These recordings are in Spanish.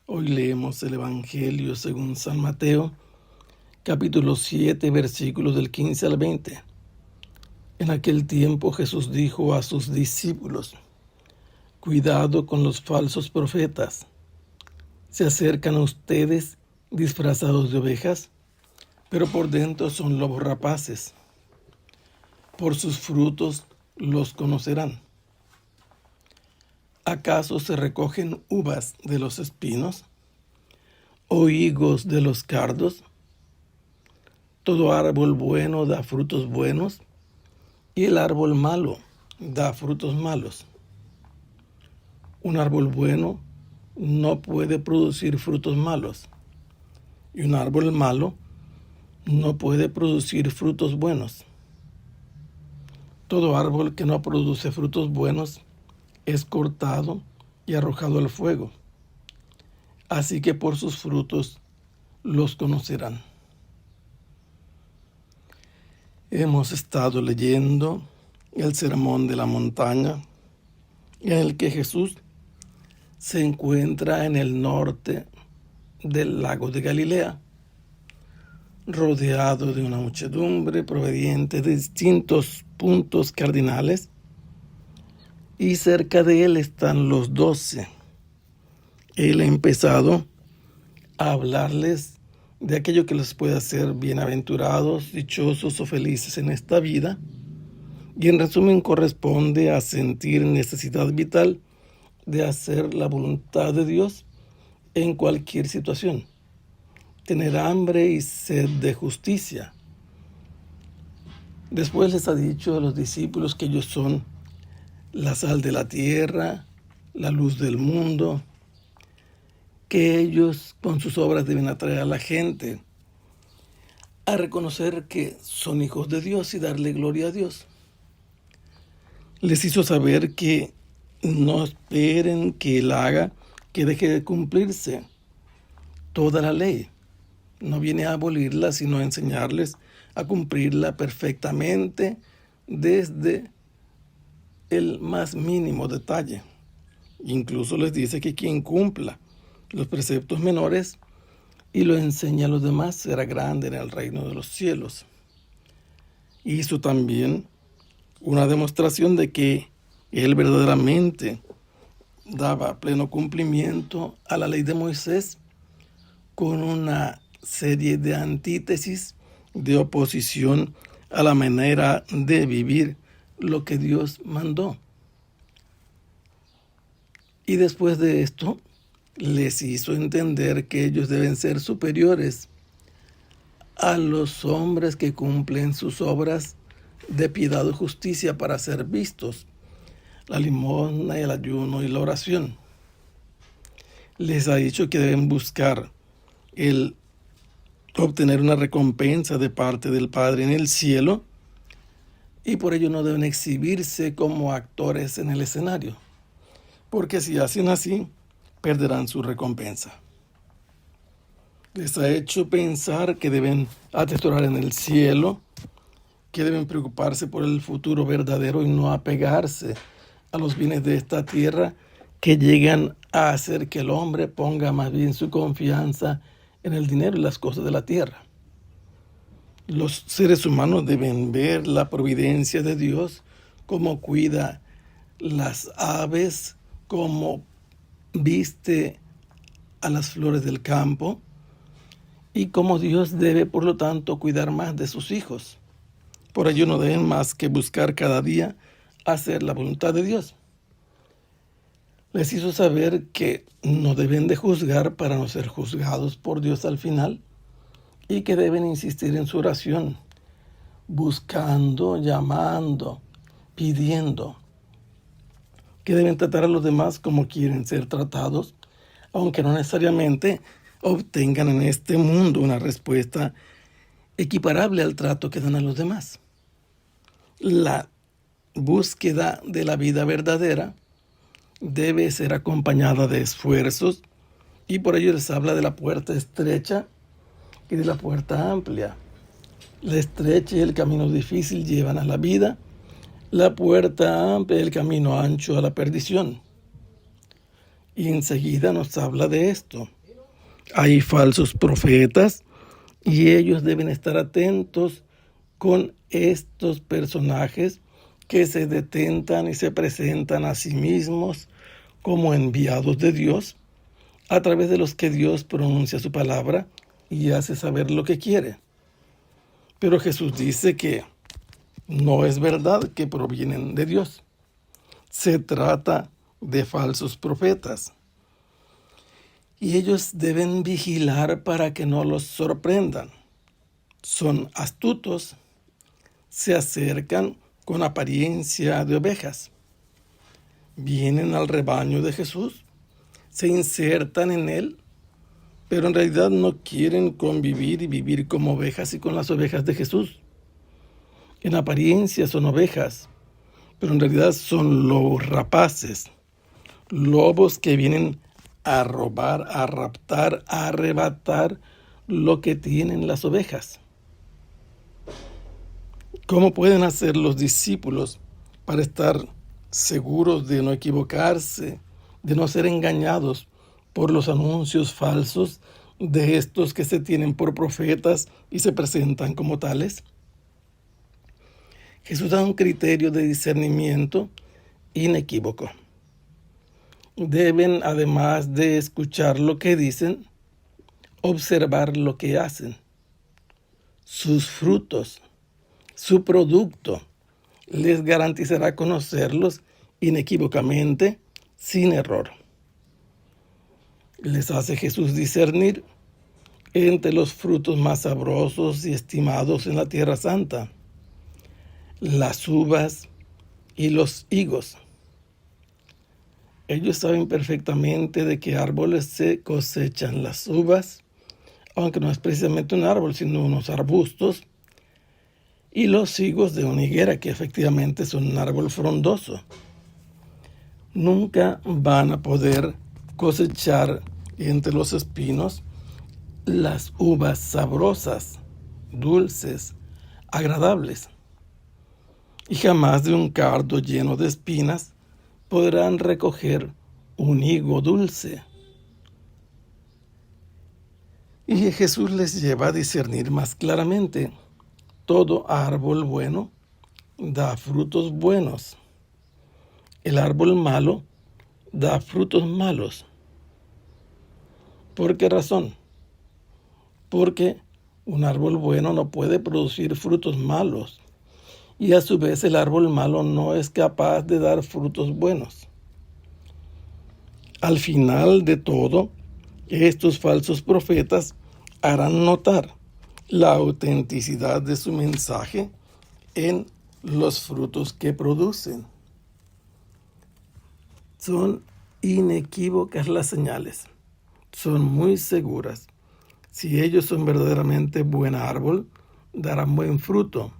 Hoy leemos el Evangelio según San Mateo, capítulo 7, versículos del 15 al 20. En aquel tiempo Jesús dijo a sus discípulos: cuidado con los falsos profetas. Se acercan a ustedes disfrazados de ovejas, pero por dentro son lobos rapaces. Por sus frutos los conocerán. ¿Acaso se recogen uvas de los espinos o higos de los cardos? Todo árbol bueno da frutos buenos, y el árbol malo da frutos malos. Un árbol bueno no puede producir frutos malos, y un árbol malo no puede producir frutos buenos. Todo árbol que no produce frutos buenos es cortado y arrojado al fuego. Así que por sus frutos los conocerán. Hemos estado leyendo el Sermón de la Montaña, en el que Jesús se encuentra en el norte del lago de Galilea, rodeado de una muchedumbre proveniente de distintos puntos cardinales, y cerca de él están los 12. Él ha empezado a hablarles de aquello que les puede hacer bienaventurados, dichosos o felices en esta vida, y en resumen corresponde a sentir necesidad vital de hacer la voluntad de Dios en cualquier situación, tener hambre y sed de justicia. Después les ha dicho a los discípulos que ellos son la sal de la tierra, la luz del mundo, que ellos con sus obras deben atraer a la gente a reconocer que son hijos de Dios y darle gloria a Dios. Les hizo saber que no esperen que Él haga que deje de cumplirse toda la ley. No viene a abolirla, sino a enseñarles a cumplirla perfectamente desde el más mínimo detalle. Incluso les dice que quien cumpla los preceptos menores y lo enseña a los demás será grande en el reino de los cielos. Hizo también una demostración de que él verdaderamente daba pleno cumplimiento a la ley de Moisés con una serie de antítesis de oposición a la manera de vivir lo que Dios mandó. Y después de esto, les hizo entender que ellos deben ser superiores a los hombres que cumplen sus obras de piedad y justicia para ser vistos, la limosna y el ayuno y la oración. Les ha dicho que deben buscar el obtener una recompensa de parte del Padre en el cielo, y por ello no deben exhibirse como actores en el escenario, porque si hacen así, perderán su recompensa. Les ha hecho pensar que deben atesorar en el cielo, que deben preocuparse por el futuro verdadero y no apegarse a los bienes de esta tierra que llegan a hacer que el hombre ponga más bien su confianza en el dinero y las cosas de la tierra. Los seres humanos deben ver la providencia de Dios, cómo cuida las aves, cómo viste a las flores del campo, y cómo Dios debe, por lo tanto, cuidar más de sus hijos. Por ello no deben más que buscar cada día hacer la voluntad de Dios. Les hizo saber que no deben de juzgar para no ser juzgados por Dios al final, y que deben insistir en su oración, buscando, llamando, pidiendo, que deben tratar a los demás como quieren ser tratados, aunque no necesariamente obtengan en este mundo una respuesta equiparable al trato que dan a los demás. La búsqueda de la vida verdadera debe ser acompañada de esfuerzos, y por ello les habla de la puerta estrecha y de la puerta amplia. La estrecha y el camino difícil llevan a la vida, la puerta amplia y el camino ancho a la perdición. Y enseguida nos habla de esto. Hay falsos profetas y ellos deben estar atentos con estos personajes que se detentan y se presentan a sí mismos como enviados de Dios, a través de los que Dios pronuncia su palabra y hace saber lo que quiere. Pero Jesús dice que no es verdad que provienen de Dios. Se trata de falsos profetas. Y ellos deben vigilar para que no los sorprendan. Son astutos, se acercan con apariencia de ovejas. Vienen al rebaño de Jesús, se insertan en él, pero en realidad no quieren convivir y vivir como ovejas y con las ovejas de Jesús. En apariencia son ovejas, pero en realidad son lobos rapaces, lobos que vienen a robar, a raptar, a arrebatar lo que tienen las ovejas. ¿Cómo pueden hacer los discípulos para estar seguros de no equivocarse, de no ser engañados por los anuncios falsos de estos que se tienen por profetas y se presentan como tales? Jesús da un criterio de discernimiento inequívoco. Deben, además de escuchar lo que dicen, observar lo que hacen, sus frutos, su producto. Les garantizará conocerlos inequívocamente, sin error. Les hace Jesús discernir entre los frutos más sabrosos y estimados en la Tierra Santa, las uvas y los higos. Ellos saben perfectamente de qué árboles se cosechan las uvas, aunque no es precisamente un árbol, sino unos arbustos, y los higos de una higuera, que efectivamente son un árbol frondoso. Nunca van a poder cosechar entre los espinos las uvas sabrosas, dulces, agradables. Y jamás de un cardo lleno de espinas podrán recoger un higo dulce. Y Jesús les lleva a discernir más claramente. Todo árbol bueno da frutos buenos. El árbol malo da frutos malos. ¿Por qué razón? Porque un árbol bueno no puede producir frutos malos. Y a su vez el árbol malo no es capaz de dar frutos buenos. Al final de todo, estos falsos profetas harán notar la autenticidad de su mensaje en los frutos que producen. Son inequívocas las señales, son muy seguras. Si ellos son verdaderamente buen árbol, darán buen fruto.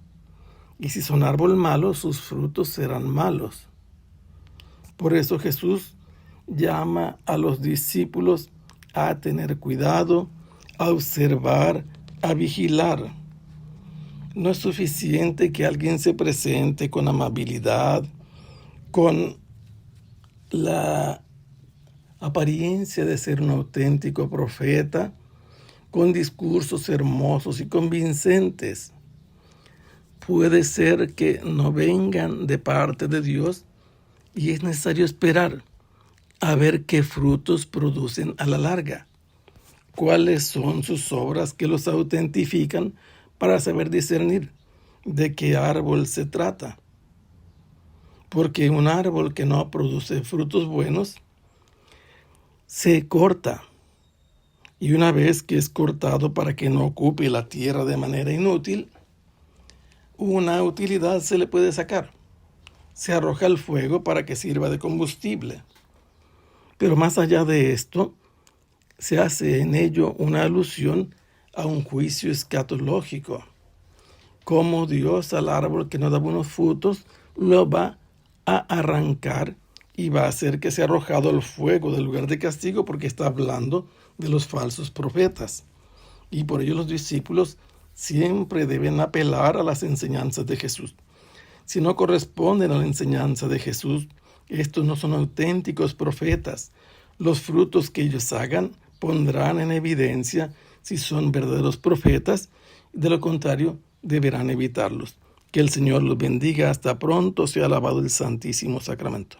Y si son árbol malo, sus frutos serán malos. Por eso Jesús llama a los discípulos a tener cuidado, a observar, a vigilar. No es suficiente que alguien se presente con amabilidad, con la apariencia de ser un auténtico profeta, con discursos hermosos y convincentes. Puede ser que no vengan de parte de Dios y es necesario esperar a ver qué frutos producen a la larga. ¿Cuáles son sus obras que los autentifican para saber discernir de qué árbol se trata? Porque un árbol que no produce frutos buenos se corta. Y una vez que es cortado para que no ocupe la tierra de manera inútil, una utilidad se le puede sacar. Se arroja al fuego para que sirva de combustible. Pero más allá de esto, se hace en ello una alusión a un juicio escatológico. Como Dios al árbol que no da buenos frutos lo va a arrancar y va a hacer que sea arrojado al fuego del lugar de castigo, porque está hablando de los falsos profetas. Y por ello los discípulos siempre deben apelar a las enseñanzas de Jesús. Si no corresponden a la enseñanza de Jesús, estos no son auténticos profetas, Los frutos que ellos hagan pondrán en evidencia si son verdaderos profetas, de lo contrario deberán evitarlos. Que el Señor los bendiga. Hasta pronto. Sea alabado el Santísimo Sacramento.